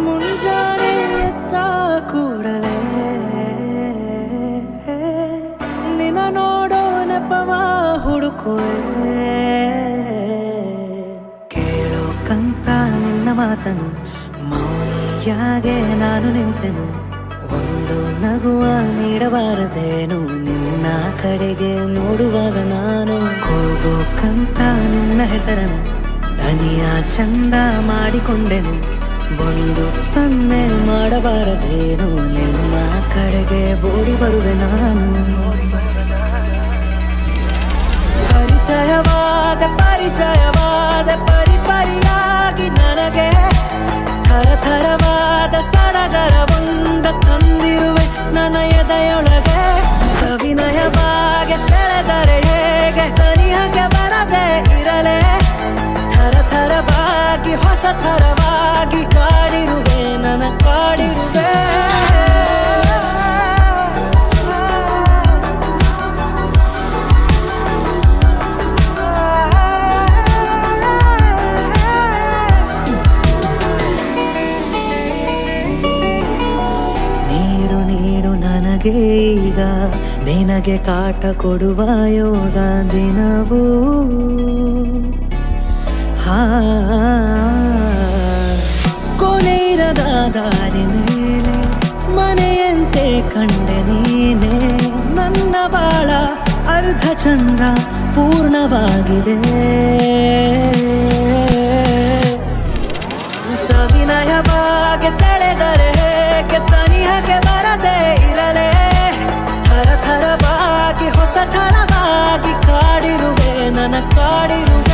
ಮುಂಜಾನೆ ಎದ್ದ ಕೂಡಲೇ ನಿನ್ನ ನೋಡೋ ನೆಪವ ಹುಡುಕುವೆ, ಕೇಳೋಕಂತ ನಿನ್ನ ಮಾತನು ಮೌನಿಯಾಗೆ ನಾನು ನಿಂತೆನು. ಒಂದು ನಗುವ ನೀಡಬಾರದೇನು ನಿನ್ನ ಕಡೆಗೆ ನೋಡುವಾಗ ನಾನು, ಕೂಗೋಕಂತ ನಿನ್ನ ಹೆಸರನ್ನು ದನಿಯ ಚಂದ ಮಾಡಿಕೊಂಡೆನು. ಒಂದು ಸನ್ನೆ ಮಾಡಬಾರದೇನು ನಿಮ್ಮ ಕಡೆಗೆ ಓಡಿ ಬರುವೆ ನಾನು. ಪರಿಚಯವಾದ ಪರಿಪರಿಯಾಗಿ ನನಗೆ ಥರಥರವಾದ ಸಡಗರ ಒಂದ ತಂದಿರುವೆ ನನ್ನ ಎದೆಯೊಳಗೆ. ಸವಿನಯವಾಗಿ ಸೆಳೆದರೆ ಹೇಗೆ ಸನಿಹಕ್ಕೆ ಬರದೆ ಇರಲೇ, ಥರಥರವಾಗಿ ಹೊಸ ಥರವಾಗಿ ಕಾಡಿರುವೆ ನನ್ನ ಕಾಡಿರುವೆ. ನೀಡು ನನಗೆ ಈಗ ನಿನಗೆ ಕಾಟ ಕೊಡುವ ಯೋಗ ದಿನವೂ. ಕೊನೆಯಿರದ ದಾರಿ ಮೇಲೆ ಮನೆಯಂತೆ ಕಂಡೆ ನೀನೆ, ನನ್ನ ಬಾಳ ಅರ್ಧ ಚಂದ್ರ ಪೂರ್ಣವಾಗಿದೆ. ಸವಿನಯವಾಗಿ ಸೆಳೆದರೆ ಹೇಗೆ ಸನಿಹಕ್ಕೆ ಬರದೆ ಇರಲೇ, ಥರಥರವಾಗಿ ಹೊಸ ಥರವಾಗಿ ಕಾಡಿರುವೆ ನನ್ನ ಕಾಡಿರುವೆ.